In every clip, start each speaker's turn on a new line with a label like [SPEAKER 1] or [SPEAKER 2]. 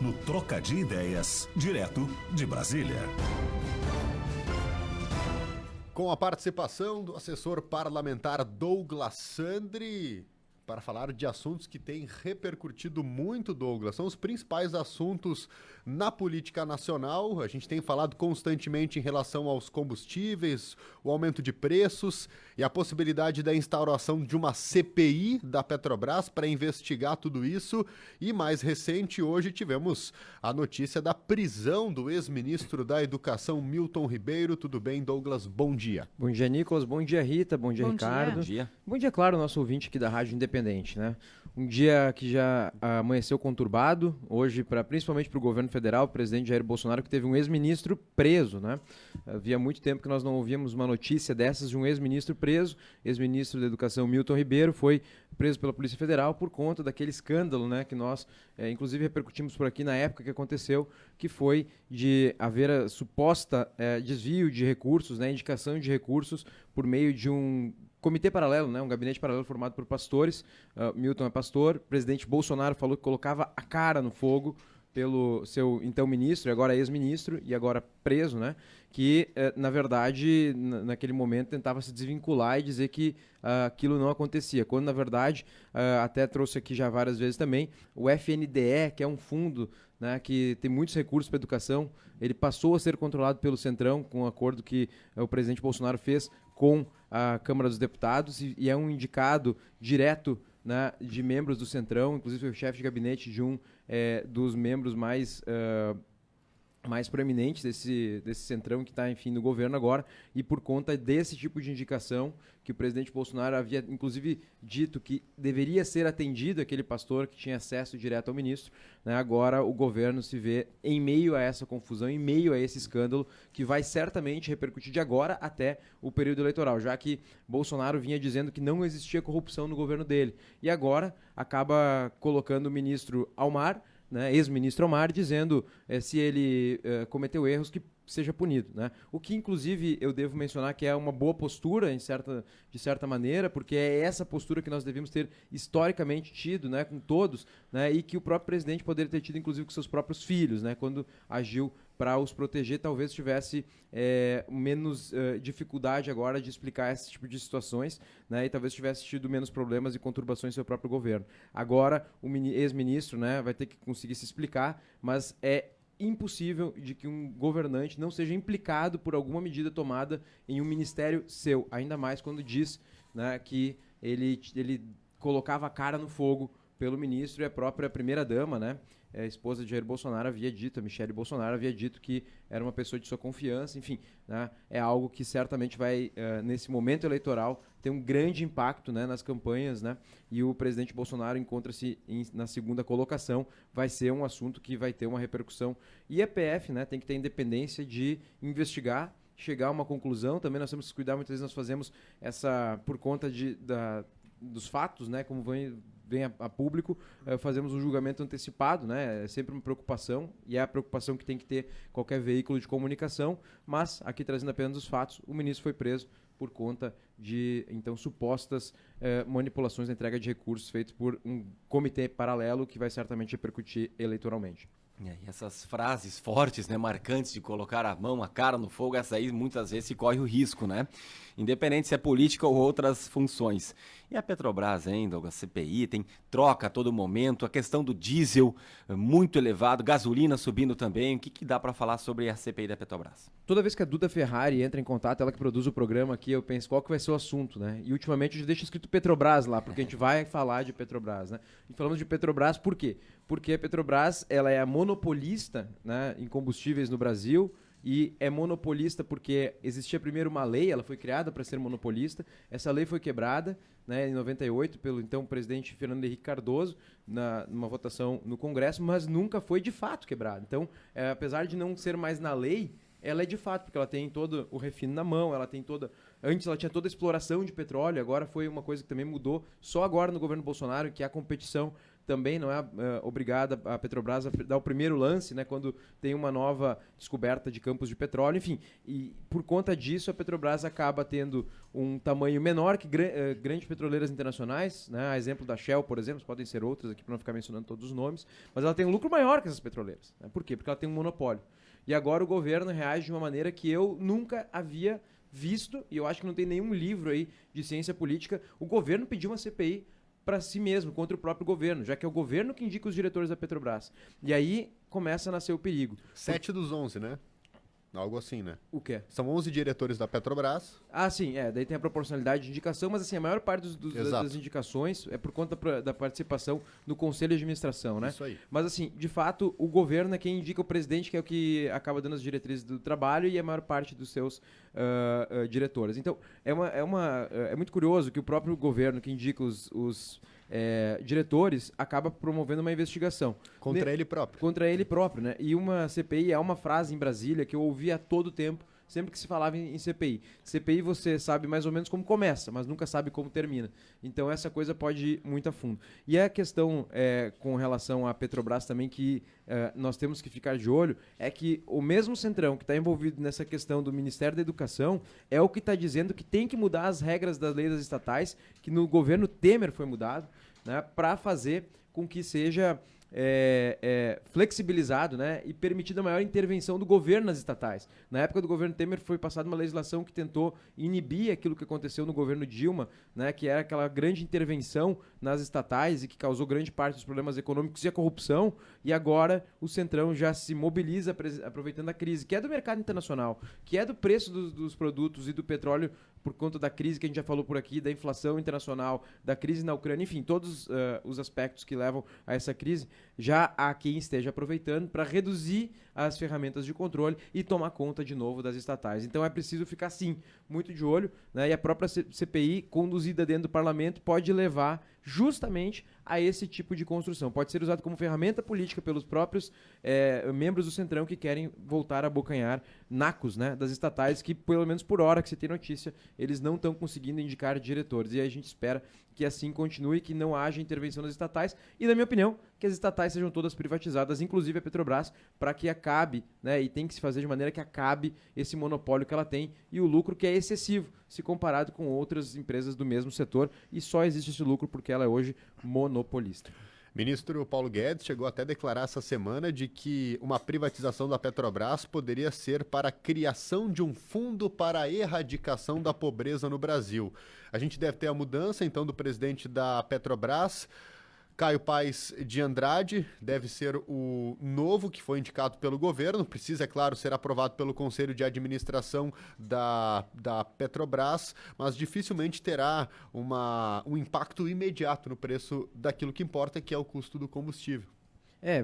[SPEAKER 1] no Troca de Ideias, direto de Brasília.
[SPEAKER 2] Com a participação do assessor parlamentar Douglas Sandri, para falar de assuntos que têm repercutido muito, Douglas. São os principais assuntos na política nacional. A gente tem falado constantemente em relação aos combustíveis, o aumento de preços e a possibilidade da instauração de uma CPI da Petrobras para investigar tudo isso. E mais recente, hoje tivemos a notícia da prisão do ex-ministro da Educação, Milton Ribeiro. Tudo bem, Douglas? Bom dia.
[SPEAKER 3] Bom dia, Nicolas. Bom dia, Rita. Bom dia, Ricardo.
[SPEAKER 4] Bom dia.
[SPEAKER 3] Bom dia, claro, nosso ouvinte aqui da Rádio Independente, né? Um dia que já amanheceu conturbado, hoje, principalmente para o governo federal, o presidente Jair Bolsonaro, que teve um ex-ministro preso, né? Havia muito tempo que nós não ouvíamos uma notícia dessas de um ex-ministro preso. Ex-ministro da Educação, Milton Ribeiro, foi preso pela Polícia Federal por conta daquele escândalo, né, que nós, inclusive, repercutimos por aqui na época que aconteceu, que foi de haver a suposta desvio de recursos, né, indicação de recursos por meio de um comitê paralelo, né, um gabinete paralelo formado por pastores. Milton é pastor, o presidente Bolsonaro falou que colocava a cara no fogo pelo seu então ministro, e agora ex-ministro, e agora preso, né? Que, na verdade, naquele momento tentava se desvincular e dizer que aquilo não acontecia, quando, na verdade, até trouxe aqui já várias vezes também, o FNDE, que é um fundo, né, que tem muitos recursos para a educação, ele passou a ser controlado pelo Centrão, com um acordo que o presidente Bolsonaro fez com a Câmara dos Deputados, e é um indicado direto, né, de membros do Centrão, inclusive foi o chefe de gabinete de um dos membros mais proeminentes desse Centrão que está, enfim, no governo agora, e por conta desse tipo de indicação que o presidente Bolsonaro havia, inclusive, dito que deveria ser atendido aquele pastor que tinha acesso direto ao ministro, né, agora o governo se vê em meio a essa confusão, em meio a esse escândalo, que vai certamente repercutir de agora até o período eleitoral, já que Bolsonaro vinha dizendo que não existia corrupção no governo dele, e agora acaba colocando o ministro Almar, né, ex-ministro Almar, dizendo se ele cometeu erros, que seja punido, né? O que, inclusive, eu devo mencionar que é uma boa postura, de certa maneira, porque é essa postura que nós devemos ter historicamente tido, né, com todos, né, e que o próprio presidente poderia ter tido, inclusive, com seus próprios filhos, né, quando agiu para os proteger, talvez tivesse menos dificuldade agora de explicar esse tipo de situações, né, e talvez tivesse tido menos problemas e conturbações em seu próprio governo. Agora, o ex-ministro, né, vai ter que conseguir se explicar, mas é impossível de que um governante não seja implicado por alguma medida tomada em um ministério seu, ainda mais quando diz, né, que ele colocava a cara no fogo pelo ministro, e a própria primeira-dama, né, a esposa de Jair Bolsonaro, havia dito, a Michele Bolsonaro havia dito que era uma pessoa de sua confiança, enfim, né, é algo que certamente vai, nesse momento eleitoral, ter um grande impacto, né, nas campanhas, né, e o presidente Bolsonaro encontra-se na segunda colocação, vai ser um assunto que vai ter uma repercussão, e a PF, né, tem que ter independência de investigar, chegar a uma conclusão. Também nós temos que cuidar, muitas vezes nós fazemos por conta dos fatos, né, como vem a público, fazemos um julgamento antecipado, né, é sempre uma preocupação, e é a preocupação que tem que ter qualquer veículo de comunicação, mas aqui trazendo apenas os fatos, o ministro foi preso por conta de, então, supostas manipulações na entrega de recursos feitos por um comitê paralelo que vai certamente repercutir eleitoralmente.
[SPEAKER 4] E essas frases fortes, né, marcantes de colocar a mão, a cara no fogo, essa aí muitas vezes se corre o risco, né? Independente se é política ou outras funções. E a Petrobras ainda, a CPI, tem troca a todo momento, a questão do diesel muito elevado, gasolina subindo também. O que dá para falar sobre a CPI da Petrobras?
[SPEAKER 3] Toda vez que a Duda Ferrari entra em contato, ela que produz o programa aqui, eu penso qual que vai ser o assunto, né? E ultimamente eu deixo escrito Petrobras lá, porque a gente vai falar de Petrobras, né? E falamos de Petrobras por quê? Porque a Petrobras, ela é a monopolista, né, em combustíveis no Brasil, e é monopolista porque existia primeiro uma lei, ela foi criada para ser monopolista, essa lei foi quebrada, né, em 98 pelo então presidente Fernando Henrique Cardoso, numa votação no Congresso, mas nunca foi de fato quebrada. Então, apesar de não ser mais na lei, ela é de fato, porque ela tem todo o refino na mão, ela tem toda... Antes ela tinha toda a exploração de petróleo, agora foi uma coisa que também mudou só agora no governo Bolsonaro, que é a competição também não é obrigada a Petrobras a dar o primeiro lance, né, quando tem uma nova descoberta de campos de petróleo, enfim. E por conta disso, a Petrobras acaba tendo um tamanho menor que grandes petroleiras internacionais, né, a exemplo da Shell, por exemplo, podem ser outras aqui para não ficar mencionando todos os nomes, mas ela tem um lucro maior que essas petroleiras. Né? Por quê? Porque ela tem um monopólio. E agora o governo reage de uma maneira que eu nunca havia visto, e eu acho que não tem nenhum livro aí de ciência política. O governo pediu uma CPI para si mesmo, contra o próprio governo, já que é o governo que indica os diretores da Petrobras. E aí começa a nascer o perigo.
[SPEAKER 2] 7 dos 11, né? Algo assim, né?
[SPEAKER 3] O quê?
[SPEAKER 2] São 11 diretores da Petrobras.
[SPEAKER 3] Ah, sim, daí tem a proporcionalidade de indicação, mas assim, a maior parte das indicações é por conta da participação no Conselho de Administração, né?
[SPEAKER 2] Isso aí.
[SPEAKER 3] Mas assim, de fato, o governo é quem indica o presidente, que é o que acaba dando as diretrizes do trabalho e a maior parte dos seus diretores. Então, é muito curioso que o próprio governo que indica os diretores acaba promovendo uma investigação.
[SPEAKER 2] Contra ele próprio.
[SPEAKER 3] Contra ele próprio, né? E uma CPI é uma frase em Brasília que eu ouvi a todo tempo, sempre que se falava em CPI. CPI você sabe mais ou menos como começa, mas nunca sabe como termina. Então essa coisa pode ir muito a fundo. E a questão com relação à Petrobras também que nós temos que ficar de olho é que o mesmo Centrão que está envolvido nessa questão do Ministério da Educação é o que está dizendo que tem que mudar as regras das leis das estatais, que no governo Temer foi mudado, né, para fazer com que seja flexibilizado, né, e permitida maior intervenção do governo nas estatais. Na época do governo Temer foi passada uma legislação que tentou inibir aquilo que aconteceu no governo Dilma, né, que era aquela grande intervenção nas estatais e que causou grande parte dos problemas econômicos e a corrupção, e agora o Centrão já se mobiliza aproveitando a crise, que é do mercado internacional, que é do preço dos produtos e do petróleo por conta da crise que a gente já falou por aqui, da inflação internacional, da crise na Ucrânia, enfim, todos os aspectos que levam a essa crise, já há quem esteja aproveitando para reduzir as ferramentas de controle e tomar conta de novo das estatais. Então é preciso ficar, sim, muito de olho, né? E a própria CPI, conduzida dentro do parlamento, pode levar justamente a esse tipo de construção. Pode ser usado como ferramenta política pelos próprios membros do Centrão que querem voltar a abocanhar nacos, né, das estatais que, pelo menos por hora que se tem notícia, eles não estão conseguindo indicar diretores. E a gente espera que assim continue, que não haja intervenção das estatais e, na minha opinião, que as estatais sejam todas privatizadas, inclusive a Petrobras, para que acabe, né, e tem que se fazer de maneira que acabe esse monopólio que ela tem e o lucro que é excessivo se comparado com outras empresas do mesmo setor, e só existe esse lucro porque ela é hoje monopolista.
[SPEAKER 2] Ministro Paulo Guedes chegou até a declarar essa semana de que uma privatização da Petrobras poderia ser para a criação de um fundo para a erradicação da pobreza no Brasil. A gente deve ter a mudança, então, do presidente da Petrobras. Caio Paes de Andrade deve ser o novo que foi indicado pelo governo. Precisa, é claro, ser aprovado pelo Conselho de Administração da Petrobras, mas dificilmente terá um impacto imediato no preço daquilo que importa, que é o custo do combustível.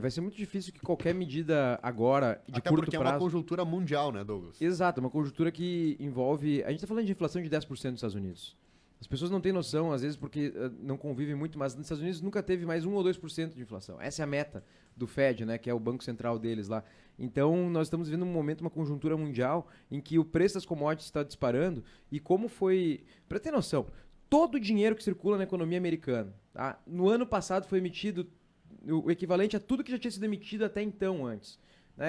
[SPEAKER 3] Vai ser muito difícil que qualquer medida agora, de
[SPEAKER 2] Até
[SPEAKER 3] curto
[SPEAKER 2] porque
[SPEAKER 3] prazo...
[SPEAKER 2] é uma conjuntura mundial, né, Douglas?
[SPEAKER 3] Exato, uma conjuntura que envolve... A gente está falando de inflação de 10% nos Estados Unidos. As pessoas não têm noção, às vezes, porque não convivem muito, mas nos Estados Unidos nunca teve mais 1 ou 2% de inflação. Essa é a meta do Fed, né, que é o banco central deles lá. Então, nós estamos vivendo um momento, uma conjuntura mundial, em que o preço das commodities está disparando. E como foi... Para ter noção, todo o dinheiro que circula na economia americana, tá? No ano passado foi emitido o equivalente a tudo que já tinha sido emitido até então antes.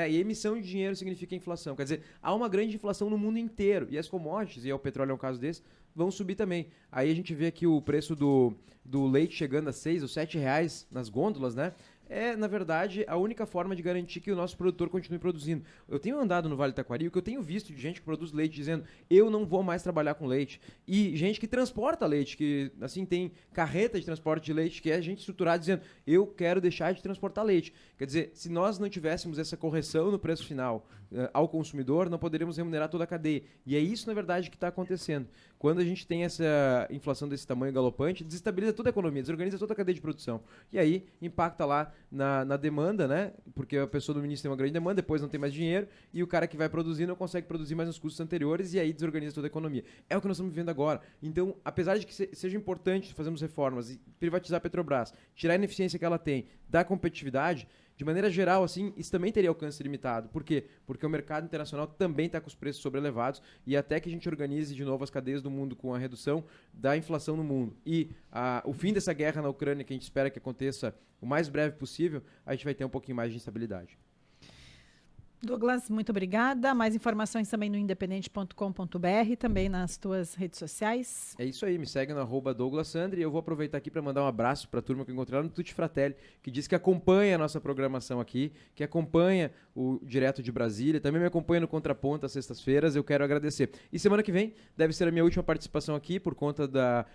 [SPEAKER 3] E emissão de dinheiro significa inflação. Quer dizer, há uma grande inflação no mundo inteiro. E as commodities, e o petróleo é um caso desse, vão subir também. Aí a gente vê aqui o preço do leite chegando a 6 ou 7 reais nas gôndolas, né? É, na verdade, a única forma de garantir que o nosso produtor continue produzindo. Eu tenho andado no Vale do Taquari, o que eu tenho visto de gente que produz leite dizendo eu não vou mais trabalhar com leite. E gente que transporta leite, que assim tem carreta de transporte de leite, que é gente estruturada dizendo eu quero deixar de transportar leite. Quer dizer, se nós não tivéssemos essa correção no preço final ao consumidor, não poderíamos remunerar toda a cadeia. E é isso, na verdade, que está acontecendo. Quando a gente tem essa inflação desse tamanho galopante, desestabiliza toda a economia, desorganiza toda a cadeia de produção. E aí impacta lá na demanda, né? Porque a pessoa do ministro tem uma grande demanda, depois não tem mais dinheiro, e o cara que vai produzir não consegue produzir mais nos custos anteriores, e aí desorganiza toda a economia. É o que nós estamos vivendo agora. Então, apesar de que seja importante fazermos reformas e privatizar a Petrobras, tirar a ineficiência que ela tem da competitividade, de maneira geral, assim, isso também teria alcance limitado. Por quê? Porque o mercado internacional também está com os preços sobrelevados e até que a gente organize de novo as cadeias do mundo com a redução da inflação no mundo e o fim dessa guerra na Ucrânia, que a gente espera que aconteça o mais breve possível, a gente vai ter um pouquinho mais de instabilidade.
[SPEAKER 5] Douglas, muito obrigada. Mais informações também no independente.com.br, também nas tuas redes sociais.
[SPEAKER 3] É isso aí, me segue no @DouglasSandri e eu vou aproveitar aqui para mandar um abraço para a turma que eu encontrei lá no Tutti Fratelli, que diz que acompanha a nossa programação aqui, que acompanha o Direto de Brasília, também me acompanha no Contraponto às sextas-feiras, eu quero agradecer. E semana que vem deve ser a minha última participação aqui por conta da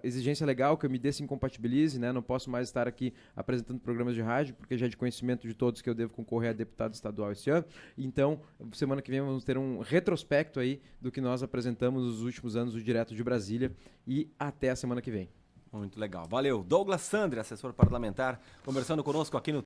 [SPEAKER 3] exigência legal que eu me desincompatibilize, né? Não posso mais estar aqui apresentando programas de rádio, porque já é de conhecimento de todos que eu devo concorrer a deputado estadual esse ano. Então, semana que vem vamos ter um retrospecto aí do que nós apresentamos nos últimos anos do Direto de Brasília e até a semana que vem.
[SPEAKER 4] Muito legal. Valeu. Douglas Sandri, assessor parlamentar, conversando conosco aqui no